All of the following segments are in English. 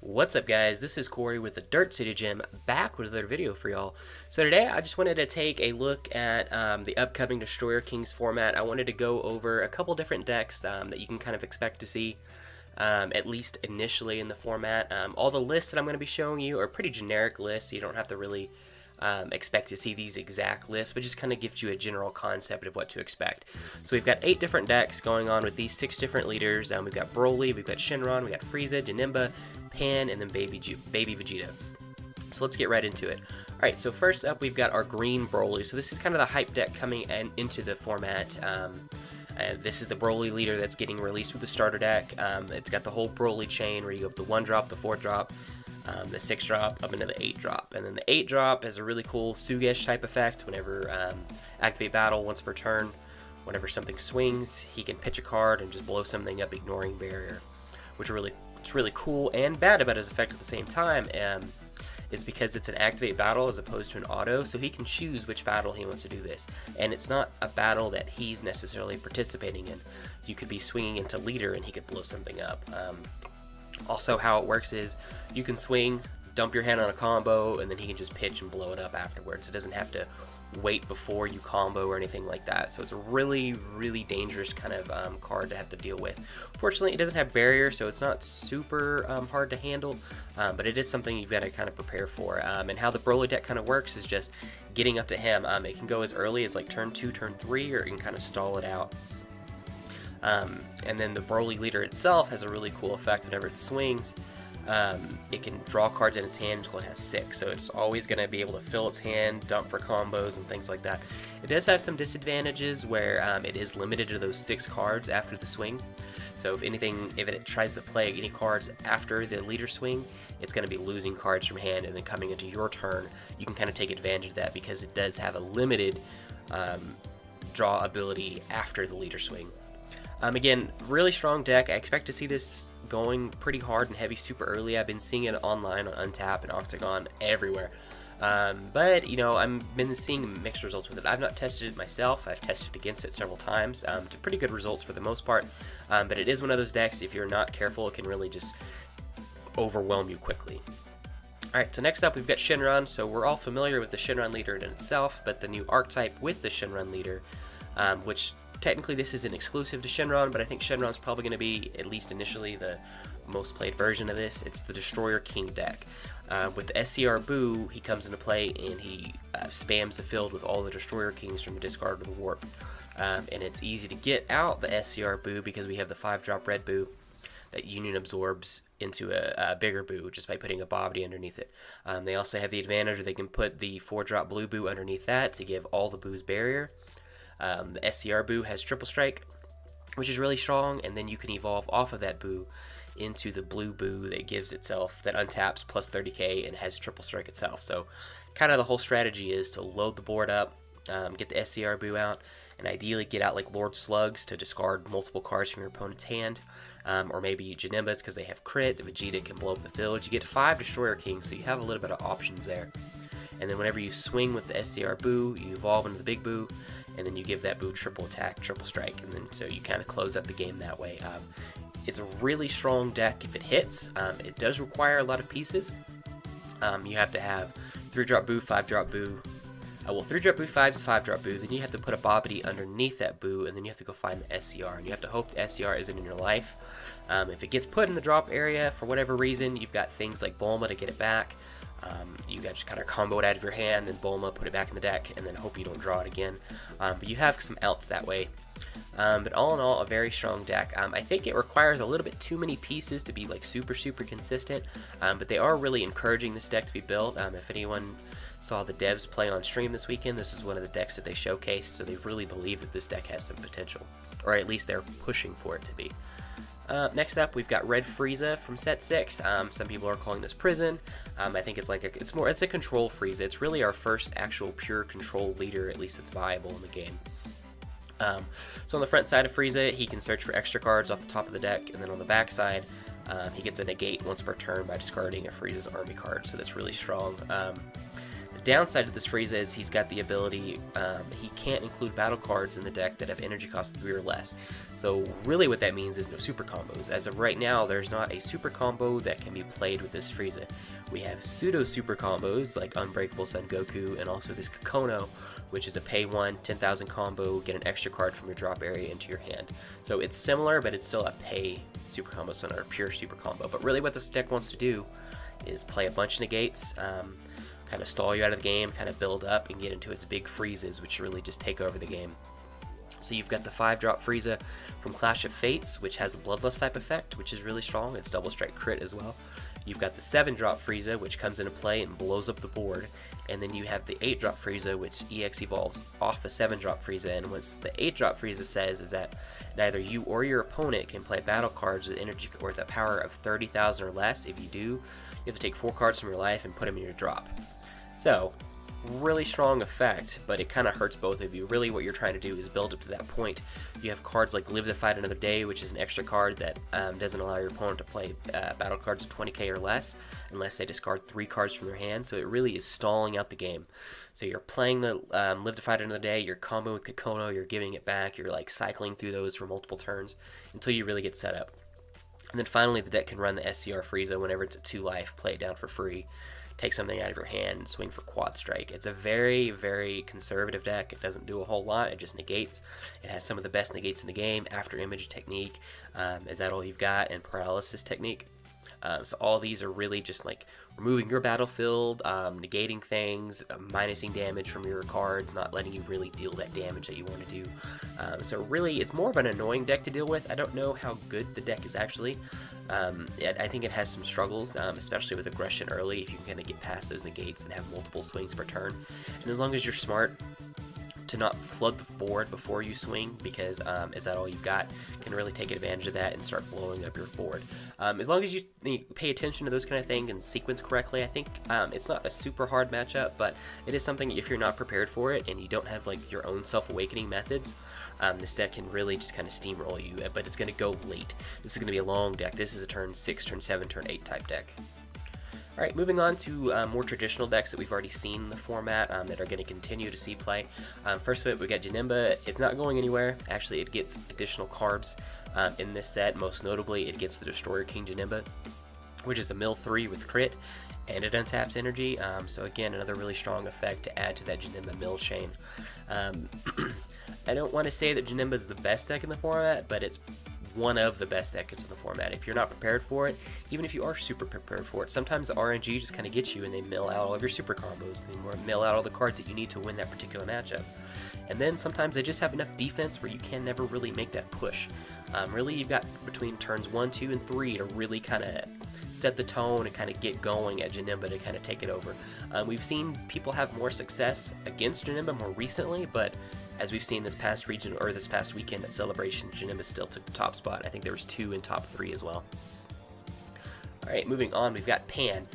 What's up, guys? This is Corey with the Dirt City Gym, back with another video for y'all. So today I just wanted to take a look at the upcoming Destroyer Kings format. I wanted to go over a couple different decks that you can kind of expect to see, at least initially in the format. All the lists that I'm going to be showing you are pretty generic lists, so you don't have to really expect to see these exact lists, but just kind of gives you a general concept of what to expect. So we've got 8 different decks going on with these 6 different leaders. We've got Broly, we've got Shenron, we've got Frieza, Janemba, Pan, and then Baby Vegeta. So let's get right into it. Alright, so first up we've got our green Broly. So this is kind of the hype deck coming into the format. And this is the Broly leader that's getting released with the starter deck. It's got the whole Broly chain where you go up the 1-drop, the 4-drop, the 6-drop, up into the 8-drop. And then the 8-drop has a really cool Sugesh type effect. Whenever activate battle once per turn, whenever something swings, he can pitch a card and just blow something up, ignoring barrier, which it's really cool and bad about his effect at the same time. Is because it's an activate battle as opposed to an auto, so he can choose which battle he wants to do this. And it's not a battle that he's necessarily participating in. You could be swinging into leader and he could blow something up. Also, how it works is you can swing, dump your hand on a combo, and then he can just pitch and blow it up afterwards. It doesn't have to wait before you combo or anything like that. So it's a really, really dangerous kind of card to have to deal with. Fortunately, it doesn't have barrier, so it's not super hard to handle, but it is something you've got to kind of prepare for. And how the Broly deck kind of works is just getting up to him. It can go as early as like turn 2, turn 3, or it can kind of stall it out. And then the Broly leader itself has a really cool effect. Whenever it swings, it can draw cards in its hand until it has 6, so it's always going to be able to fill its hand, dump for combos and things like that. It does have some disadvantages where it is limited to those 6 cards after the swing. So if it tries to play any cards after the leader swing, it's going to be losing cards from hand, and then coming into your turn, you can kind of take advantage of that because it does have a limited draw ability after the leader swing. Again, really strong deck. I expect to see this going pretty hard and heavy super early. I've been seeing it online on Untap and Octagon everywhere. But, you know, I've been seeing mixed results with it. I've not tested it myself. I've tested against it several times to pretty good results for the most part. But it is one of those decks, if you're not careful, it can really just overwhelm you quickly. Alright, so next up we've got Shenron. So we're all familiar with the Shenron leader in itself, but the new archetype with the Shenron leader, which technically this isn't exclusive to Shenron, but I think Shenron's probably going to be, at least initially, the most played version of this. It's the Destroyer King deck. With the SCR Boo, he comes into play and he spams the field with all the Destroyer Kings from the discard with a warp. And it's easy to get out the SCR Boo because we have the 5-drop red Boo that Union absorbs into a bigger Boo just by putting a Bobbity underneath it. They also have the advantage that they can put the 4-drop blue Boo underneath that to give all the Boos barrier. The SCR Boo has Triple Strike, which is really strong, and then you can evolve off of that Boo into the blue Boo that gives itself, that untaps plus 30k and has Triple Strike itself. So kind of the whole strategy is to load the board up, get the SCR Boo out, and ideally get out like Lord Slugs to discard multiple cards from your opponent's hand, or maybe Janembas because they have crit, Vegeta can blow up the field. You get 5 Destroyer Kings, so you have a little bit of options there. And then whenever you swing with the SCR Boo, you evolve into the big Boo, and then you give that Boo triple attack, triple strike, and then so you kind of close out the game that way. It's a really strong deck if it hits. It does require a lot of pieces. You have to have 3-drop Boo, 5-drop Boo. Well, 3-drop Boo, 5 is 5-drop Boo. Then you have to put a Bobbity underneath that Boo, and then you have to go find the SCR. And you have to hope the SCR isn't in your life. If it gets put in the drop area for whatever reason, you've got things like Bulma to get it back. You got to just kind of combo it out of your hand, then Bulma, put it back in the deck, and then hope you don't draw it again. But you have some outs that way. But all in all, a very strong deck. I think it requires a little bit too many pieces to be like super consistent, but they are really encouraging this deck to be built. If anyone saw the devs play on stream this weekend, this is one of the decks that they showcased, so they really believe that this deck has some potential, or at least they're pushing for it to be. Next up, we've got Red Frieza from set 6. Some people are calling this Prison. I think it's like it's a control Frieza. It's really our first actual pure control leader, at least it's viable in the game. So on the front side of Frieza, he can search for extra cards off the top of the deck, and then on the back side, he gets a negate once per turn by discarding a Frieza's army card, so that's really strong. The Downside to this Frieza is he's got the ability, he can't include battle cards in the deck that have energy cost 3 or less. So really what that means is no super combos. As of right now, there's not a super combo that can be played with this Frieza. We have pseudo super combos like Unbreakable Son Goku and also this Kakono, which is a pay 1, 10,000 combo, get an extra card from your drop area into your hand. So it's similar, but it's still a pay super combo, so not a pure super combo. But really what this deck wants to do is play a bunch of negates, kind of stall you out of the game, kind of build up and get into its big freezes, which really just take over the game. So you've got the 5-drop Frieza from Clash of Fates, which has the Bloodlust type effect, which is really strong. It's double strike crit as well. You've got the 7-drop Frieza, which comes into play and blows up the board. And then you have the 8-drop Frieza, which EX evolves off the 7-drop Frieza. And what the 8-drop Frieza says is that neither you or your opponent can play battle cards with energy or the power of 30,000 or less. If you do, you have to take 4 cards from your life and put them in your drop. So, really strong effect, but it kind of hurts both of you. Really what you're trying to do is build up to that point. You have cards like Live to Fight Another Day, which is an extra card that doesn't allow your opponent to play battle cards 20k or less unless they discard 3 cards from their hand, so it really is stalling out the game. So you're playing the Live to Fight Another Day, you're comboing with Kakono, you're giving it back, you're like cycling through those for multiple turns until you really get set up. And then finally the deck can run the SCR Frieza whenever it's at 2 life, play it down for free, take something out of your hand and swing for quad strike. It's a very, very conservative deck. It doesn't do a whole lot. It just negates. It has some of the best negates in the game. After image technique, is that all you've got? And paralysis technique. So all these are really just like removing your battlefield, negating things, minusing damage from your cards, not letting you really deal that damage that you want to do. So really, it's more of an annoying deck to deal with. I don't know how good the deck is actually. I think it has some struggles, especially with aggression early, if you can kind of get past those negates and have multiple swings per turn. And as long as you're smart to not flood the board before you swing, because is that all you've got, can really take advantage of that and start blowing up your board. As long as you pay attention to those kind of things and sequence correctly, I think it's not a super hard matchup, but it is something if you're not prepared for it and you don't have like your own self-awakening methods, this deck can really just kind of steamroll you, but it's going to go late. This is going to be a long deck. This is a turn 6, turn 7, turn 8 type deck. Alright, moving on to more traditional decks that we've already seen in the format that are going to continue to see play. First of it, we got Janemba. It's not going anywhere. Actually, it gets additional cards in this set. Most notably, it gets the Destroyer King Janemba, which is a mill 3 with crit, and it untaps energy. So again, another really strong effect to add to that Janemba mill chain. I don't want to say that Janemba is the best deck in the format, but it's one of the best decks in the format. If you're not prepared for it, even if you are super prepared for it, sometimes the RNG just kind of gets you and they mill out all of your super combos. They mill out all the cards that you need to win that particular matchup. And then sometimes they just have enough defense where you can never really make that push. Really, you've got between turns 1, 2, and 3 to really kind of set the tone and kind of get going at Janemba to kind of take it over. We've seen people have more success against Janemba more recently, but as we've seen this past region or this past weekend at Celebration, Janemba still took the top spot. I think there was 2 in top 3 as well. Alright, moving on, we've got Pan.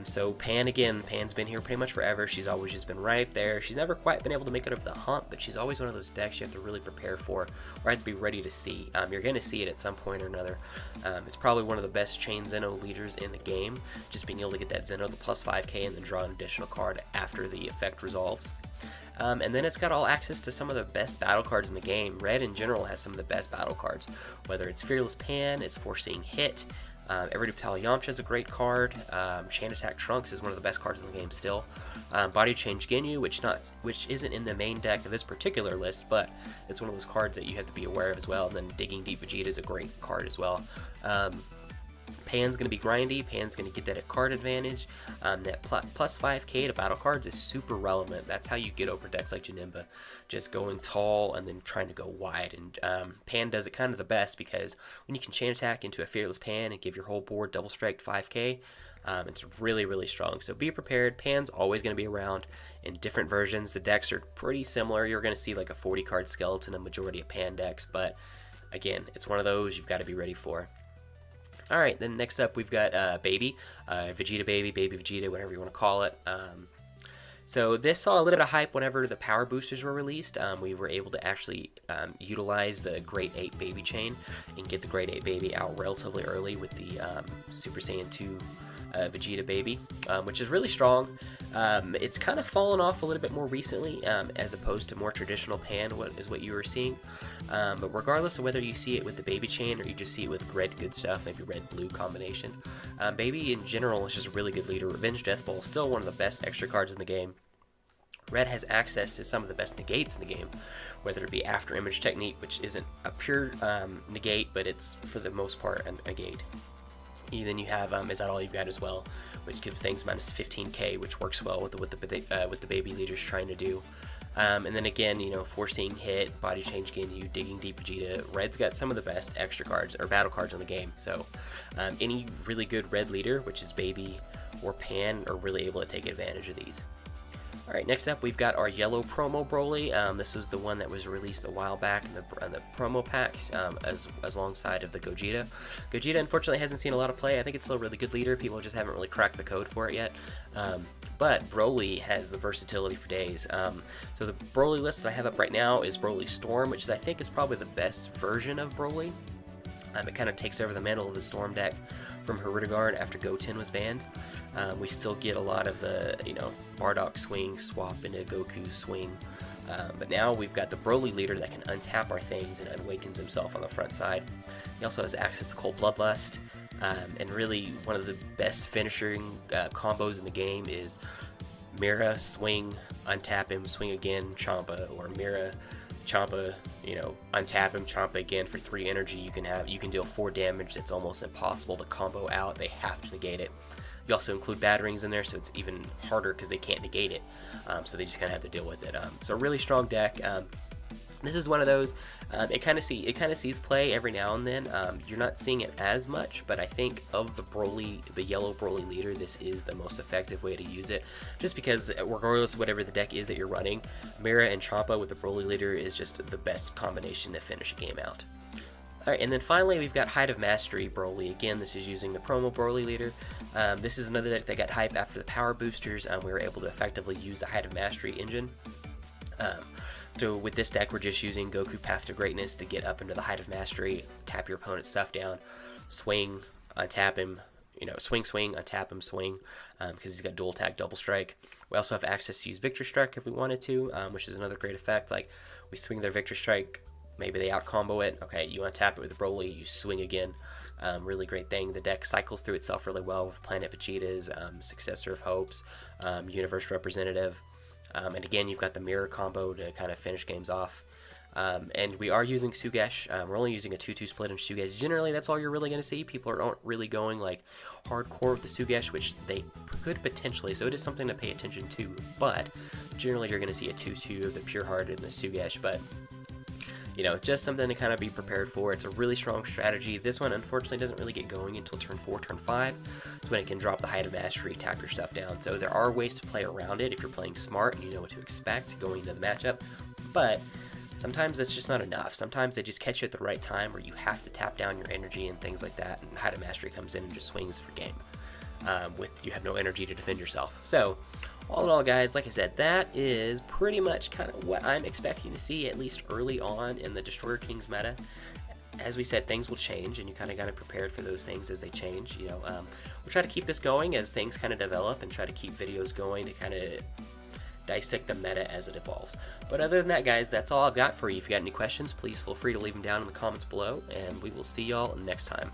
So Pan, again, Pan's been here pretty much forever. She's always just been right there. She's never quite been able to make it over the hump, but she's always one of those decks you have to really prepare for or have to be ready to see. You're going to see it at some point or another. It's probably one of the best chain Zeno leaders in the game, just being able to get that Zeno, the plus 5k, and then draw an additional card after the effect resolves. And then it's got all access to some of the best battle cards in the game. Red in general has some of the best battle cards, whether it's Fearless Pan, it's Foreseeing Hit, Everyday Battalion Yamcha is a great card, Chain Attack Trunks is one of the best cards in the game still, Body Change Ginyu, which isn't in the main deck of this particular list, but it's one of those cards that you have to be aware of as well. And then Digging Deep Vegeta is a great card as well. Pan's going to be grindy. Pan's going to get that card advantage. That plus 5k to battle cards is super relevant. That's how you get over decks like Janemba, just going tall and then trying to go wide. And Pan does it kind of the best because when you can chain attack into a Fearless Pan and give your whole board double strike 5k, it's really, really strong. So be prepared. Pan's always going to be around in different versions. The decks are pretty similar. You're going to see like a 40 card skeleton, a majority of Pan decks, but again, it's one of those you've got to be ready for. Alright, then next up we've got Baby, Vegeta Baby, Baby Vegeta, whatever you want to call it. So this saw a little bit of hype whenever the power boosters were released. We were able to actually utilize the Great 8 Baby chain and get the Great 8 Baby out relatively early with the Super Saiyan 2 Vegeta baby, which is really strong. It's kind of fallen off a little bit more recently, as opposed to more traditional Pan, what you were seeing. But regardless of whether you see it with the baby chain or you just see it with red good stuff, maybe red-blue combination, baby in general is just a really good leader. Revenge Death Bowl, still one of the best extra cards in the game. Red has access to some of the best negates in the game, whether it be After Image Technique, which isn't a pure negate, but it's for the most part a negate. Then you have Is That All You've Got as well, which gives things minus 15k, which works well with the baby leaders trying to do. And then again, you know, Forcing Hit, Body Change Ginyu, Digging Deep Vegeta. Red's got some of the best extra cards or battle cards in the game. So any really good red leader, which is baby or Pan, are really able to take advantage of these. Alright, next up we've got our yellow promo Broly. This was the one that was released a while back in the promo packs, as alongside of the Gogeta. Gogeta unfortunately hasn't seen a lot of play. I think it's still a really good leader. People just haven't really cracked the code for it yet. But Broly has the versatility for days. So the Broly list that I have up right now is Broly Storm, which I think is probably the best version of Broly. It kind of takes over the mantle of the Storm deck from Hirudegarn after Goten was banned. We still get a lot of the, you know, Bardock swing swap into Goku swing. But now we've got the Broly leader that can untap our things and awakens himself on the front side. He also has access to Cold Bloodlust. And really one of the best finishing combos in the game is Mira, swing, untap him, swing again, Champa, or Mira, Champa, you know, untap him, Champa again for 3 energy. You can deal 4 damage. It's almost impossible to combo out. They have to negate it. You also include batterings in there, so it's even harder because they can't negate it. So they just kind of have to deal with it. So a really strong deck. This is one of those. It kind of sees play every now and then. You're not seeing it as much, but I think of the yellow Broly leader, this is the most effective way to use it. Just because regardless of whatever the deck is that you're running, Mira and Champa with the Broly leader is just the best combination to finish a game out. Alright, and then finally we've got Height of Mastery Broly. Again, this is using the promo Broly leader. This is another deck that got hype after the power boosters. We were able to effectively use the Height of Mastery engine. So with this deck, we're just using Goku Path to Greatness to get up into the Height of Mastery, tap your opponent's stuff down, swing, untap him, you know, swing, untap him, swing, because he's got dual attack, double strike. We also have access to use Victor Strike if we wanted to, which is another great effect. Like, we swing their Victor Strike, maybe they out combo it. Okay, you untap it with Broly, you swing again. Really great thing. The deck cycles through itself really well with Planet Vegeta's, Successor of Hopes, Universe Representative. And again, you've got the mirror combo to kind of finish games off. And we are using Sugesh. We're only using a 2-2 split in Sugesh. Generally, that's all you're really going to see. People aren't really going like hardcore with the Sugesh, which they could potentially. So it is something to pay attention to. But generally, you're going to see a 2-2 of the Pure Heart and the Sugesh. But you know, just something to kind of be prepared for. It's a really strong strategy. This one, unfortunately, doesn't really get going until turn 4, turn 5. It's when it can drop the Height of Mastery, tap your stuff down. So there are ways to play around it if you're playing smart and you know what to expect going into the matchup. But sometimes that's just not enough. Sometimes they just catch you at the right time where you have to tap down your energy and things like that. And Height of Mastery comes in and just swings for game. You have no energy to defend yourself. So all in all, guys, like I said, that is pretty much kind of what I'm expecting to see, at least early on in the Destroyer Kings meta. As we said, things will change, and you kind of got to prepare for those things as they change. You know, we'll try to keep this going as things kind of develop, and try to keep videos going to kind of dissect the meta as it evolves. But other than that, guys, that's all I've got for you. If you got any questions, please feel free to leave them down in the comments below, and we will see y'all next time.